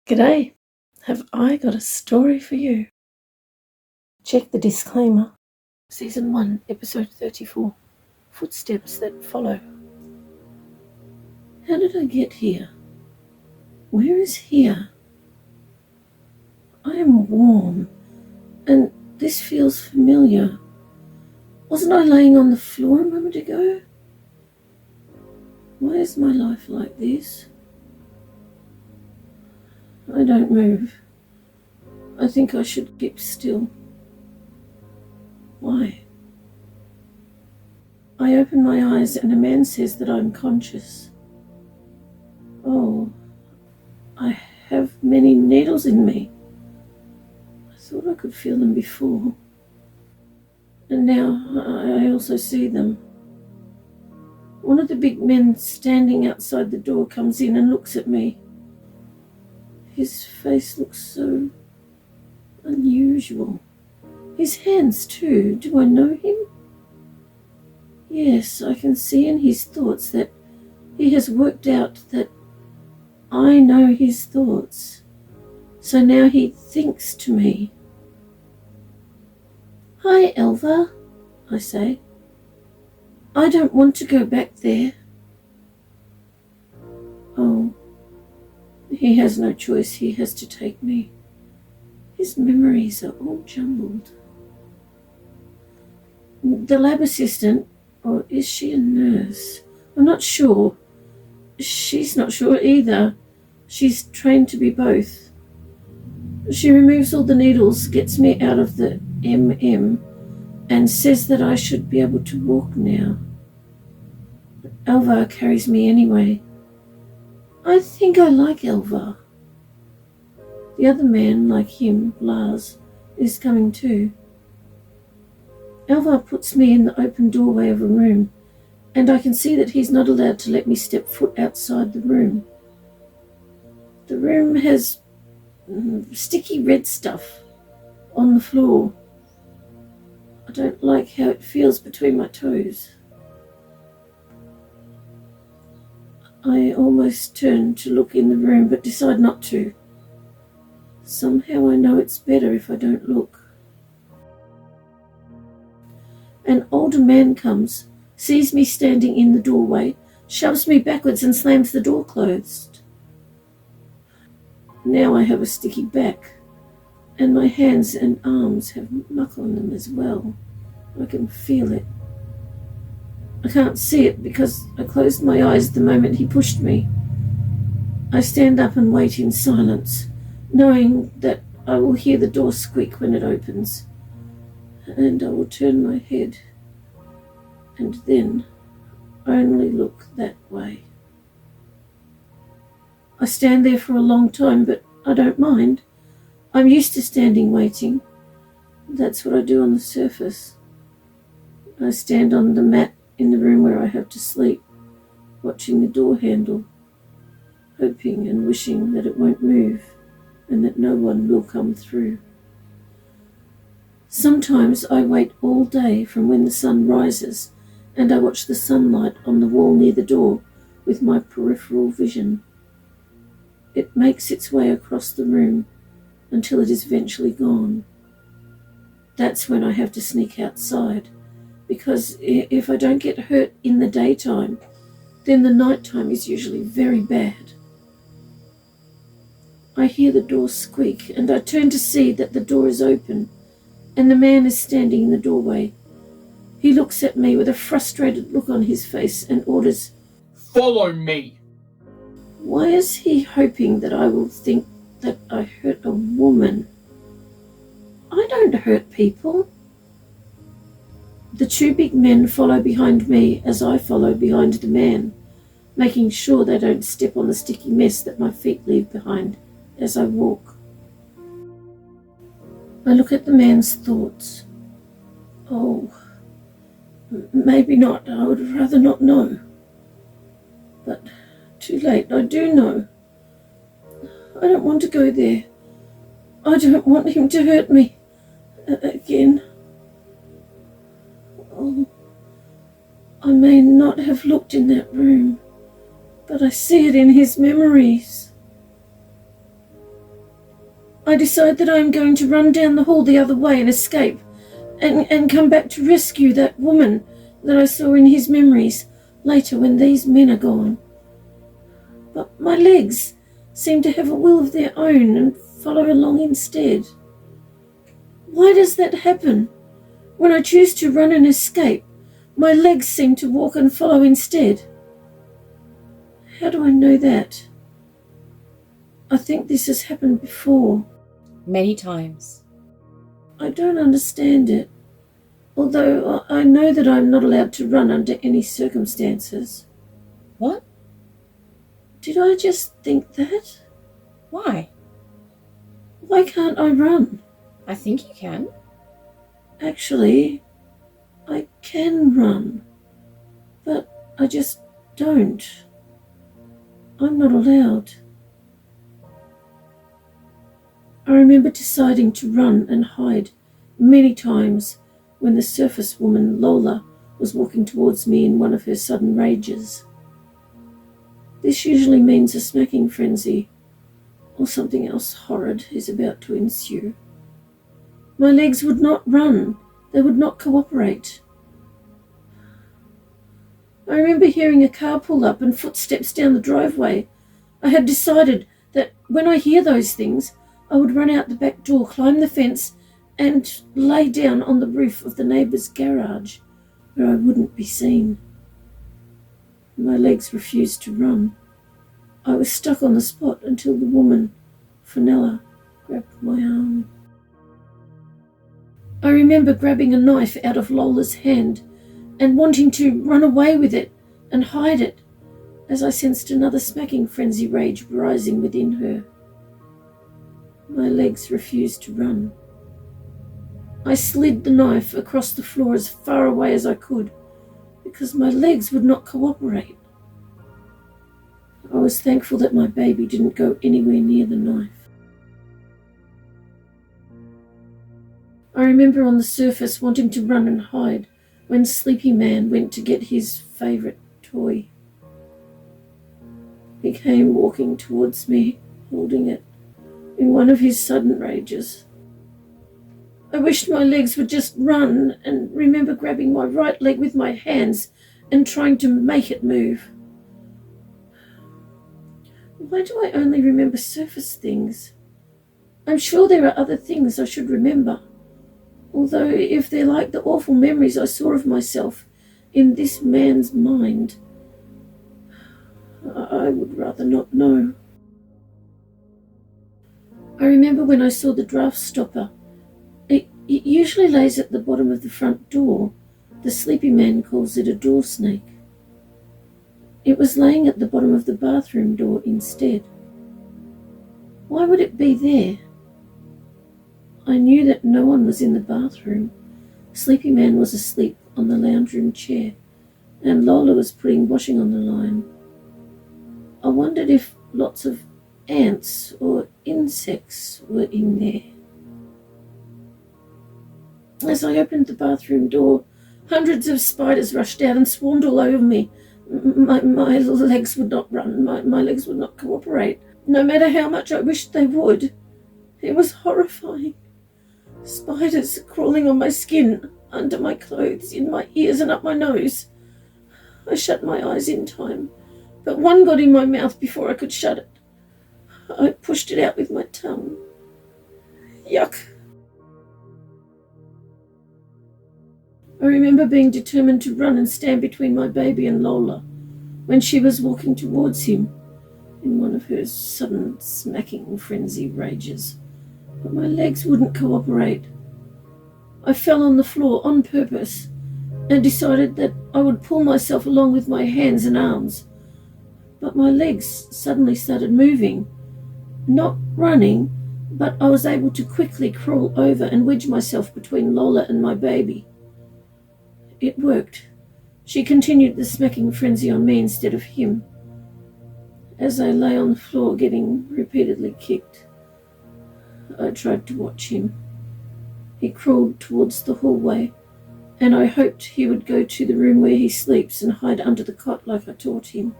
G'day, have I got a story for you? Check the disclaimer. Season 1, Episode 34, Footsteps That Follow. How did I get here? Where is here? I am warm, and this feels familiar. Wasn't I laying on the floor a moment ago? Why is my life like this? I don't move. I think I should keep still. Why? I open my eyes and a man says that I'm conscious. Oh, I have many needles in me. I thought I could feel them before. And now I also see them. One of the big men standing outside the door comes in and looks at me. His face looks so unusual. His hands too. Do I know him? Yes, I can see in his thoughts that he has worked out that I know his thoughts. So now he thinks to me. Hi, Elva, I say. I don't want to go back there. Oh, he has no choice. He has to take me. His memories are all jumbled. The lab assistant, or is she a nurse? I'm not sure. She's not sure either. She's trained to be both. She removes all the needles, gets me out of the MM, and says that I should be able to walk now. Elva carries me anyway. I think I like Elva. The other man, like him, Lars, is coming too. Elva puts me in the open doorway of a room, and I can see that he's not allowed to let me step foot outside the room. The room has sticky red stuff on the floor. I don't like how it feels between my toes. I almost turn to look in the room but decide not to. Somehow I know it's better if I don't look. An older man comes, sees me standing in the doorway, shoves me backwards and slams the door closed. Now I have a sticky back, and my hands and arms have muck on them as well. I can feel it. I can't see it because I closed my eyes the moment he pushed me. I stand up and wait in silence, knowing that I will hear the door squeak when it opens, and I will turn my head, and then only look that way. I stand there for a long time, but I don't mind. I'm used to standing waiting. That's what I do on the surface. I stand on the mat in the room where I have to sleep, watching the door handle, hoping and wishing that it won't move and that no one will come through. Sometimes I wait all day from when the sun rises, and I watch the sunlight on the wall near the door with my peripheral vision. It makes its way across the room until it is eventually gone. That's when I have to sneak outside, because if I don't get hurt in the daytime, then the nighttime is usually very bad. I hear the door squeak, and I turn to see that the door is open, and the man is standing in the doorway. He looks at me with a frustrated look on his face and orders, "Follow me." Why is he hoping that I will think that I hurt a woman? I don't hurt people. The two big men follow behind me as I follow behind the man, making sure they don't step on the sticky mess that my feet leave behind as I walk. I look at the man's thoughts. Oh, maybe not. I would rather not know. But too late. I do know. I don't want to go there. I don't want him to hurt me again. Oh, I may not have looked in that room, but I see it in his memories. I decide that I am going to run down the hall the other way and escape, and come back to rescue that woman that I saw in his memories later when these men are gone. But my legs seem to have a will of their own and follow along instead. Why does that happen? When I choose to run and escape, my legs seem to walk and follow instead. How do I know that? I think this has happened before. Many times. I don't understand it, although I know that I'm not allowed to run under any circumstances. What? Did I just think that? Why? Why can't I run? I think you can. Actually, I can run, but I just don't. I'm not allowed. I remember deciding to run and hide many times when the surface woman, Lola, was walking towards me in one of her sudden rages. This usually means a smacking frenzy, or something else horrid is about to ensue. My legs would not run. They would not cooperate. I remember hearing a car pull up and footsteps down the driveway. I had decided that when I hear those things, I would run out the back door, climb the fence, and lay down on the roof of the neighbour's garage, where I wouldn't be seen. My legs refused to run. I was stuck on the spot until the woman, Fenella, grabbed my arm. I remember grabbing a knife out of Lola's hand and wanting to run away with it and hide it, as I sensed another smacking frenzy rage rising within her. My legs refused to run. I slid the knife across the floor as far away as I could, because my legs would not cooperate. I was thankful that my baby didn't go anywhere near the knife. I remember on the surface wanting to run and hide when Sleepy Man went to get his favourite toy. He came walking towards me, holding it, in one of his sudden rages. I wished my legs would just run, and remember grabbing my right leg with my hands and trying to make it move. Why do I only remember surface things? I'm sure there are other things I should remember, although if they're like the awful memories I saw of myself in this man's mind, I would rather not know. I remember when I saw the draft stopper. It usually lays at the bottom of the front door. The Sleepy Man calls it a door snake. It was laying at the bottom of the bathroom door instead. Why would it be there? I knew that no one was in the bathroom. Sleepy Man was asleep on the lounge room chair, and Lola was putting washing on the line. I wondered if lots of ants or insects were in there. As I opened the bathroom door, hundreds of spiders rushed out and swarmed all over me. My legs would not run. My legs would not cooperate, no matter how much I wished they would. It was horrifying. Spiders crawling on my skin, under my clothes, in my ears and up my nose. I shut my eyes in time, but one got in my mouth before I could shut it. I pushed it out with my tongue. Yuck. I remember being determined to run and stand between my baby and Lola when she was walking towards him in one of her sudden smacking frenzy rages, but my legs wouldn't cooperate. I fell on the floor on purpose and decided that I would pull myself along with my hands and arms, but my legs suddenly started moving, not running, but I was able to quickly crawl over and wedge myself between Lola and my baby. It worked. She continued the smacking frenzy on me instead of him. As I lay on the floor getting repeatedly kicked, I tried to watch him. He crawled towards the hallway, and I hoped he would go to the room where he sleeps and hide under the cot like I taught him.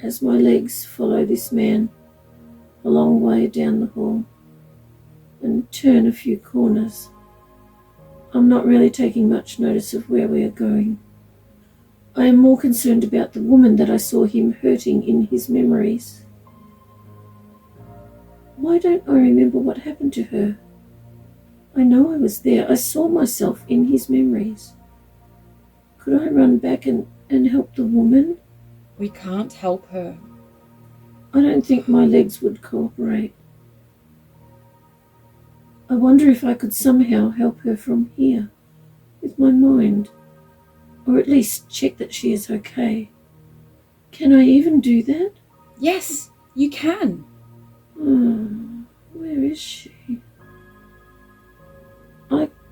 As my legs follow this man, a long way down the hall and turn a few corners. I'm not really taking much notice of where we are going. I am more concerned about the woman that I saw him hurting in his memories. Why don't I remember what happened to her? I know I was there. I saw myself in his memories. Could I run back and help the woman? We can't help her. I don't think my legs would cooperate. I wonder if I could somehow help her from here, with my mind, or at least check that she is okay. Can I even do that? Yes, you can. Where is she?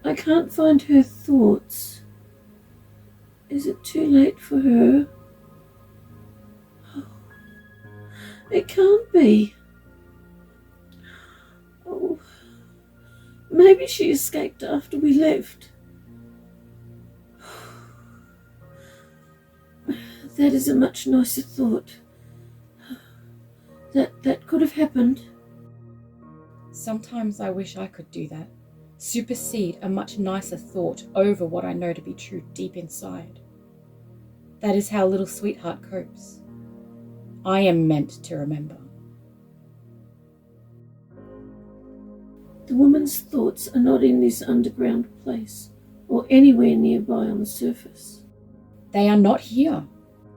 I can't find her thoughts. Is it too late for her? Oh, it can't be. Oh, maybe she escaped after we left. That is a much nicer thought. That could have happened. Sometimes I wish I could do that. Supersede a much nicer thought over what I know to be true deep inside. That is how little sweetheart copes. I am meant to remember. The woman's thoughts are not in this underground place or anywhere nearby on the surface. They are not here.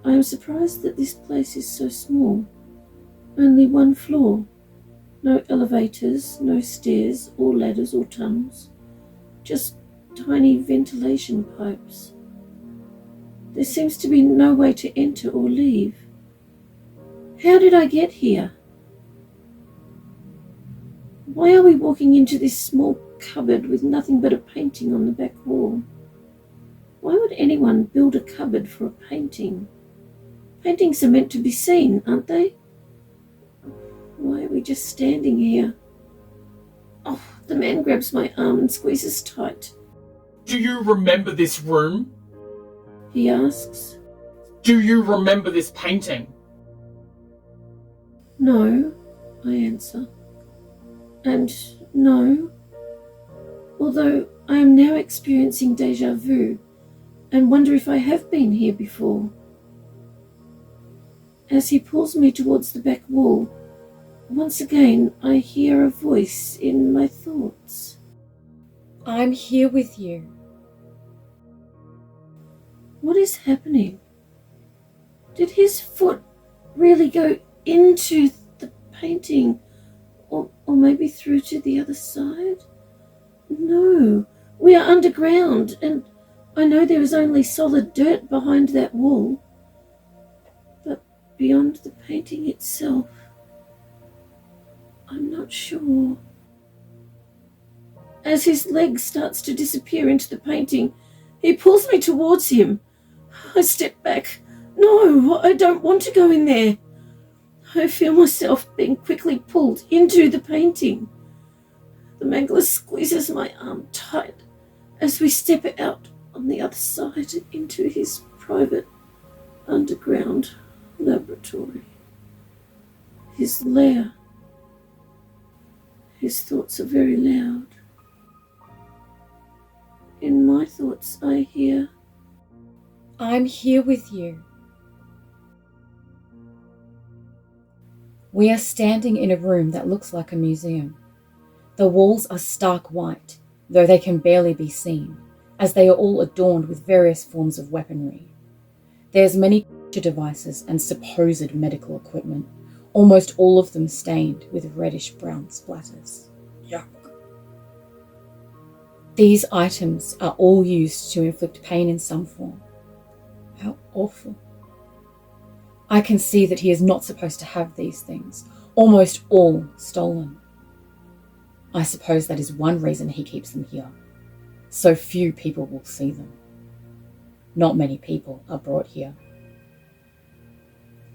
I am surprised that this place is so small. Only one floor. No elevators, no stairs or ladders or tunnels. Just tiny ventilation pipes. There seems to be no way to enter or leave. How did I get here? Why are we walking into this small cupboard with nothing but a painting on the back wall? Why would anyone build a cupboard for a painting? Paintings are meant to be seen, aren't they? Why are we just standing here? Oh, the man grabs my arm and squeezes tight. Do you remember this room? He asks. Do you remember this painting? No, I answer. And no, although I am now experiencing déjà vu and wonder if I have been here before. As he pulls me towards the back wall, once again I hear a voice in my thoughts. I'm here with you. What is happening? Did his foot really go into the painting? Or maybe through to the other side? No, we are underground, and I know there is only solid dirt behind that wall. But beyond the painting itself, I'm not sure. As his leg starts to disappear into the painting, he pulls me towards him. I step back. No, I don't want to go in there. I feel myself being quickly pulled into the painting. The mangler squeezes my arm tight as we step out on the other side into his private underground laboratory. His lair. His thoughts are very loud. In my thoughts I hear, I'm here with you. We are standing in a room that looks like a museum. The walls are stark white, though they can barely be seen, as they are all adorned with various forms of weaponry. There's many torture devices and supposed medical equipment, almost all of them stained with reddish-brown splatters. Yuck. These items are all used to inflict pain in some form. How awful. I can see that he is not supposed to have these things, almost all stolen. I suppose that is one reason he keeps them here. So few people will see them. Not many people are brought here.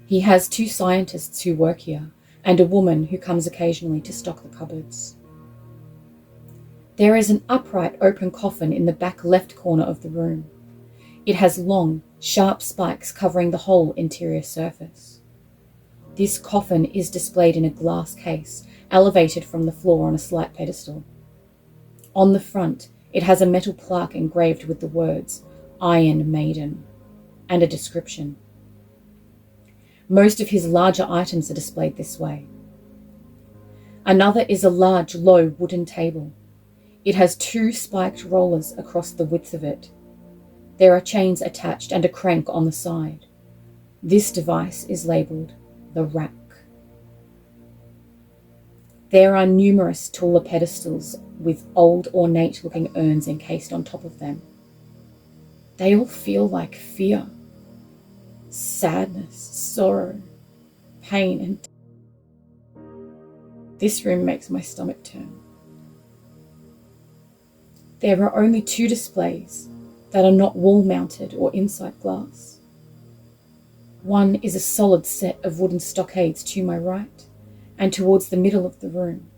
He has 2 scientists who work here, and a woman who comes occasionally to stock the cupboards. There is an upright open coffin in the back left corner of the room. It has long, sharp spikes covering the whole interior surface. This coffin is displayed in a glass case, elevated from the floor on a slight pedestal. On the front, it has a metal plaque engraved with the words, Iron Maiden, and a description. Most of his larger items are displayed this way. Another is a large, low wooden table. It has 2 spiked rollers across the width of it. There are chains attached and a crank on the side. This device is labelled the rack. There are numerous taller pedestals with old, ornate-looking urns encased on top of them. They all feel like fear, sadness, sorrow, pain, and this room makes my stomach turn. There are only 2 displays that are not wall-mounted or inside glass. One is a solid set of wooden stockades to my right and towards the middle of the room,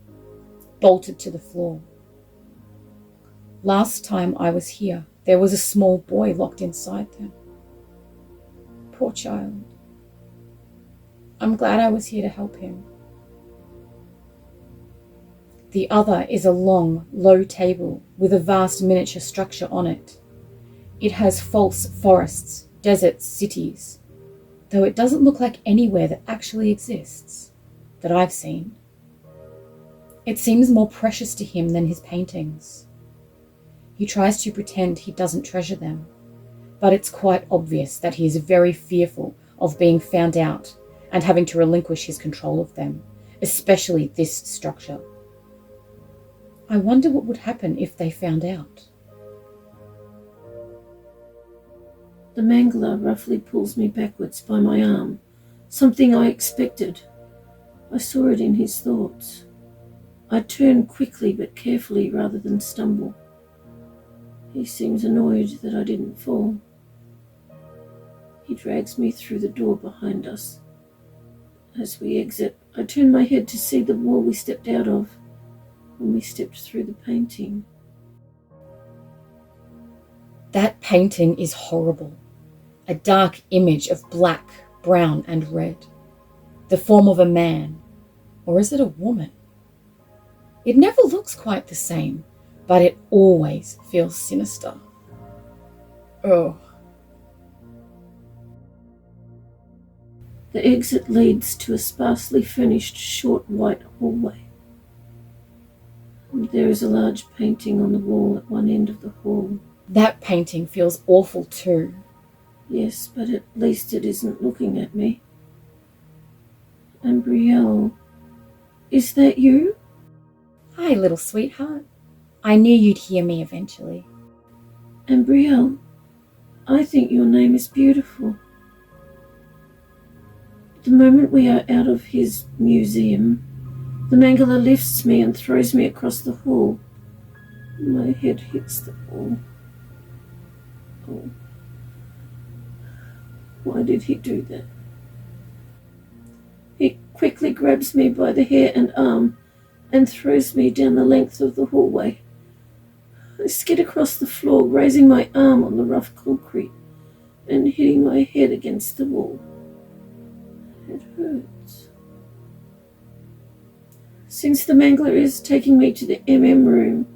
bolted to the floor. Last time I was here, there was a small boy locked inside them. Poor child. I'm glad I was here to help him. The other is a long, low table with a vast miniature structure on it. It has false forests, deserts, cities, though it doesn't look like anywhere that actually exists, that I've seen. It seems more precious to him than his paintings. He tries to pretend he doesn't treasure them, but it's quite obvious that he is very fearful of being found out and having to relinquish his control of them, especially this structure. I wonder what would happen if they found out. The mangler roughly pulls me backwards by my arm, something I expected. I saw it in his thoughts. I turn quickly but carefully rather than stumble. He seems annoyed that I didn't fall. He drags me through the door behind us. As we exit, I turn my head to see the wall we stepped out of when we stepped through the painting. That painting is horrible. A dark image of black, brown, and red. The form of a man. Or is it a woman? It never looks quite the same, but it always feels sinister. Oh. The exit leads to a sparsely furnished short white hallway. There is a large painting on the wall at one end of the hall. That painting feels awful too. Yes, but at least it isn't looking at me. Ambrielle, is that you? Hi, little sweetheart. I knew you'd hear me eventually. Ambrielle, I think your name is beautiful. The moment we are out of his museum, the mangler lifts me and throws me across the hall. My head hits the wall. Oh. Why did he do that? He quickly grabs me by the hair and arm and throws me down the length of the hallway. I skid across the floor, raising my arm on the rough concrete and hitting my head against the wall. It hurts. Since the mangler is taking me to the MM room,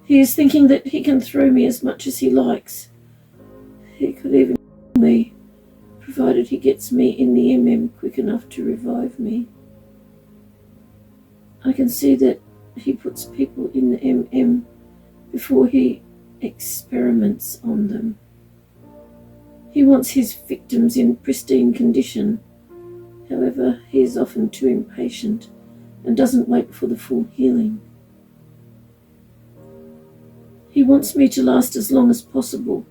he is thinking that he can throw me as much as he likes. He could even kill me, provided he gets me in the MM quick enough to revive me. I can see that he puts people in the MM before he experiments on them. He wants his victims in pristine condition. However, he is often too impatient and doesn't wait for the full healing. He wants me to last as long as possible,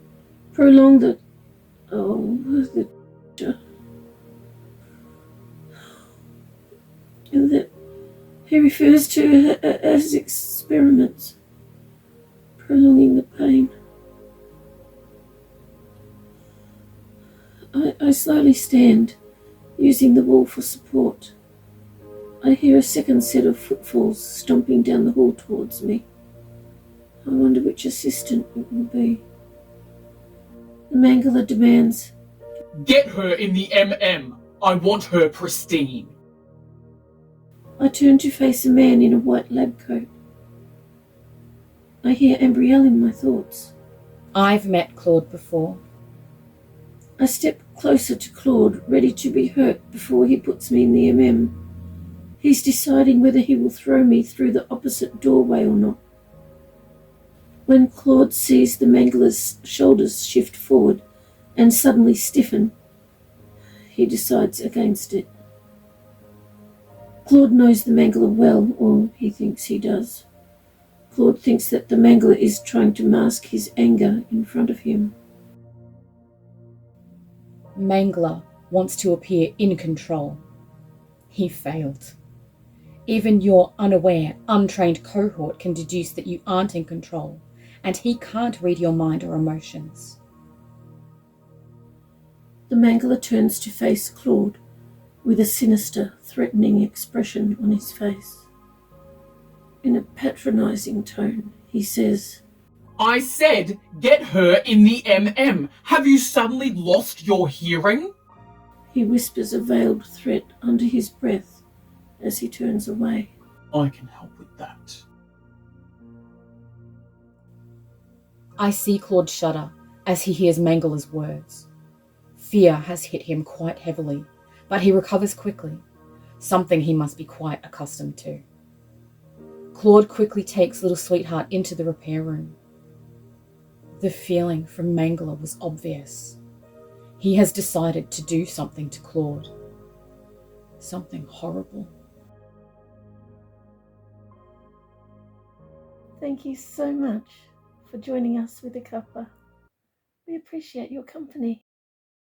prolong the that he refers to as experiments, prolonging the pain. I slowly stand, using the wall for support. I hear a second set of footfalls stomping down the hall towards me. I wonder which assistant it will be. The mangler demands, Get her in the MM. I want her pristine. I turn to face a man in a white lab coat. I hear Ambrielle in my thoughts. I've met Claude before. I step closer to Claude, ready to be hurt before he puts me in the MM. He's deciding whether he will throw me through the opposite doorway or not. When Claude sees the mangler's shoulders shift forward and suddenly stiffen, he decides against it. Claude knows the mangler well, or he thinks he does. Claude thinks that the mangler is trying to mask his anger in front of him. Mangler wants to appear in control. He failed. Even your unaware, untrained cohort can deduce that you aren't in control, and he can't read your mind or emotions. The mangler turns to face Claude with a sinister, threatening expression on his face. In a patronising tone, he says, I said, get her in the MM. Have you suddenly lost your hearing? He whispers a veiled threat under his breath as he turns away. I can help with that. I see Claude shudder as he hears Mangler's words. Fear has hit him quite heavily, but he recovers quickly, something he must be quite accustomed to. Claude quickly takes little sweetheart into the repair room. The feeling from Mangler was obvious. He has decided to do something to Claude. Something horrible. Thank you so much for joining us with the cuppa. We appreciate your company.